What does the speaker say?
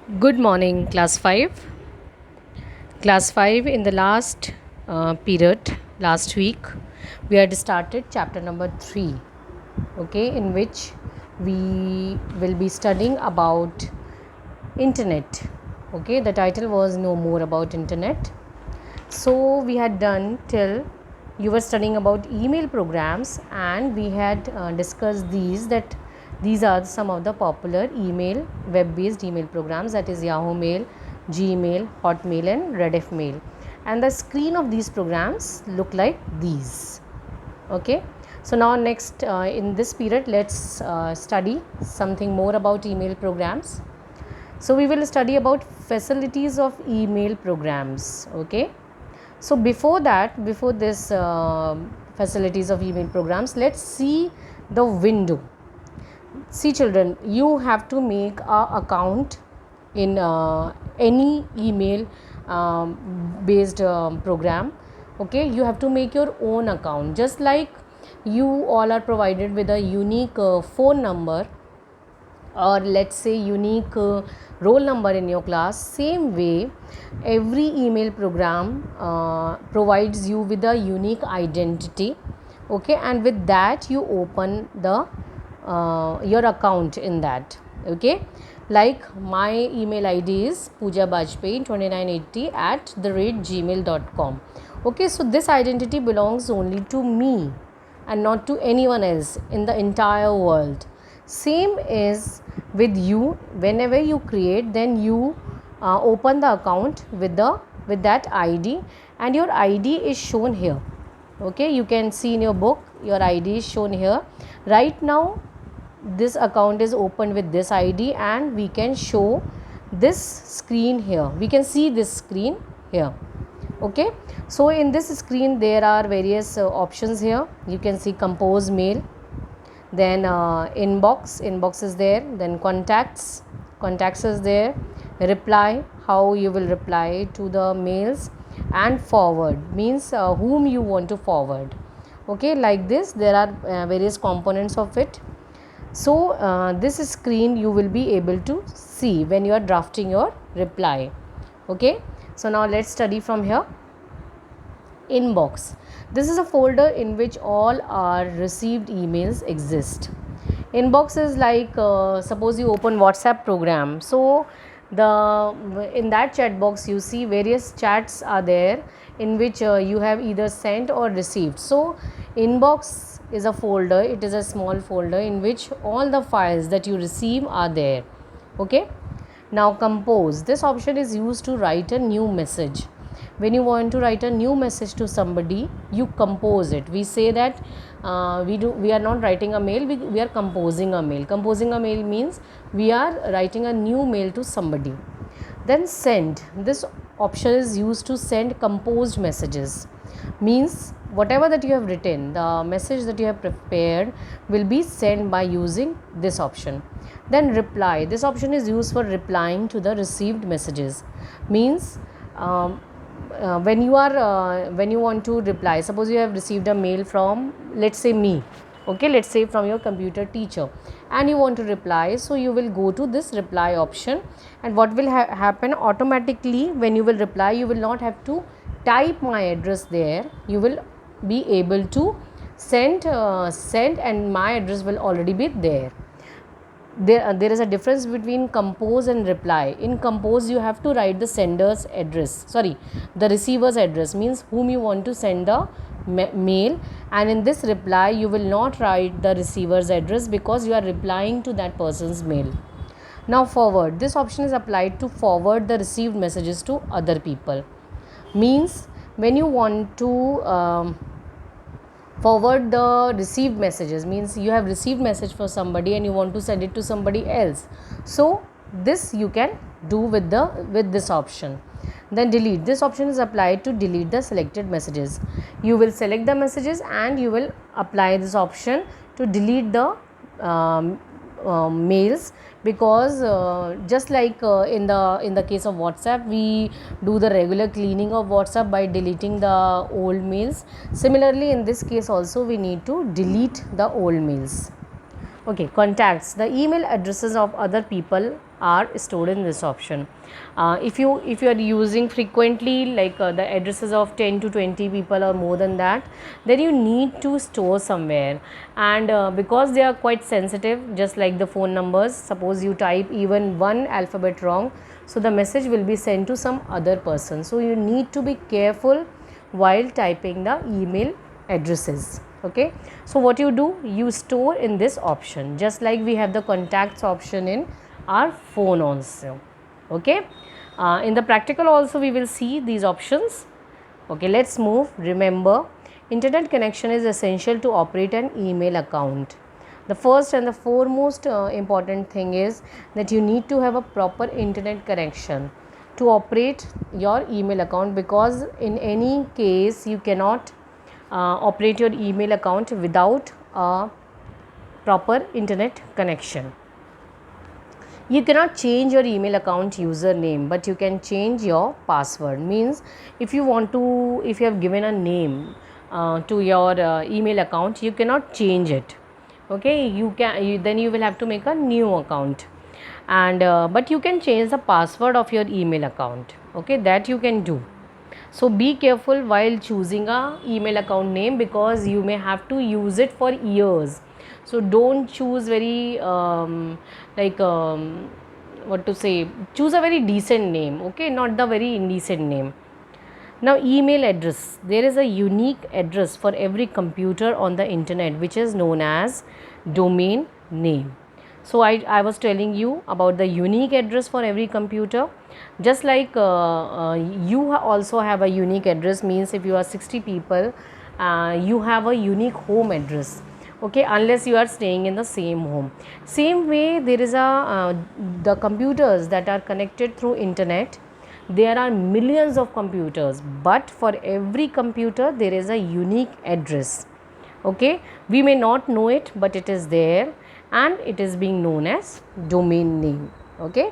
Good morning, class 5. Class 5, in the last period, last week, we had started chapter number 3, okay, in which we will be studying about internet. Okay, the title was Know More About Internet. So, we had done till you were studying about email programs, and we had discussed these are some of the popular email web based email programs, that is Yahoo Mail, Gmail, Hotmail and Rediff Mail, and the screen of these programs look like these. Okay, so now next in this period, let's study something more about email programs. So we will study about facilities of email programs. Okay, so before that, before this facilities of email programs, let's see the window. See children, you have to make a account in any email based program. Okay, you have to make your own account, just like you all are provided with a unique phone number, or let's say unique roll number in your class. Same way, every email program provides you with a unique identity. Okay, and with that you open the your account in that. Okay, like my email id is poojabajpai2980@gmail.com. Okay, so this identity belongs only to me and not to anyone else in the entire world. Same is with you. Whenever you create, then you open the account with that id, and your id is shown here. Okay, you can see in your book your id is shown here. Right now this account is opened with this id, and we can show this screen here. We can see this screen here. Okay, so in this screen there are various options here. You can see compose mail, then inbox is there, then contacts is there, reply, how you will reply to the mails, and forward means whom you want to forward. Okay, like this there are various components of it. So this screen you will be able to see when you are drafting your reply. Okay, so now let's study from here. Inbox, this is a folder in which all our received emails exist. Inbox is like suppose you open WhatsApp program, so the in that chat box you see various chats are there in which you have either sent or received. So inbox is a folder, it is a small folder in which all the files that you receive are there. Okay, now compose, this option is used to write a new message. When you want to write a new message to somebody, you compose it. We say that we are not writing a mail, we are composing a mail. Composing a mail means we are writing a new mail to somebody. Then send, this option is used to send composed messages. Means whatever that you have written, the message that you have prepared will be sent by using this option. Then reply, this option is used for replying to the received messages. Means when you want to reply, suppose you have received a mail from, let's say, me. Okay, let's say from your computer teacher, and you want to reply, so you will go to this reply option, and what will happen automatically when you will reply, you will not have to type my address there. You will be able to send and my address will already be there. There is a difference between compose and reply. In compose you have to write the sender's address, sorry, the receiver's address, means whom you want to send the mail, and in this reply you will not write the receiver's address because you are replying to that person's mail. Now forward, this option is applied to forward the received messages to other people. Means when you want to forward the received messages, means you have received message for somebody and you want to send it to somebody else, so this you can do with this option. Then delete, this option is applied to delete the selected messages. You will select the messages and you will apply this option to delete the mails, because just like in the case of WhatsApp, we do the regular cleaning of WhatsApp by deleting the old mails. Similarly in this case also we need to delete the old mails. Okay, contacts. The email addresses of other people are stored in this option. If you are using frequently, like the addresses of 10 to 20 people or more than that, then you need to store somewhere. And because they are quite sensitive, just like the phone numbers, suppose you type even one alphabet wrong, so the message will be sent to some other person. So you need to be careful while typing the email addresses. Okay, so what you do, you store in this option, just like we have the contacts option in our phone also. Okay, in the practical also we will see these options. Okay, let's move. Remember, internet connection is essential to operate an email account. The first and the foremost important thing is that you need to have a proper internet connection to operate your email account, because in any case you cannot operate your email account without a proper internet connection. You cannot change your email account username, but you can change your password. Means if you have given a name to your email account, you cannot change it. Okay, then you will have to make a new account, and but you can change the password of your email account. Okay, that you can do. So be careful while choosing a email account name, because you may have to use it for years. So don't choose very like what to say, choose a very decent name. Okay, not the very indecent name. Now, email address. There is a unique address for every computer on the internet, which is known as domain name. So I was telling you about the unique address for every computer. Just like you also have a unique address, means if you are 60 people, you have a unique home address. Okay, unless you are staying in the same home. Same way, there is the computers that are connected through internet. There are millions of computers, but for every computer there is a unique address. Okay, we may not know it, but it is there, and it is being known as domain name. Okay,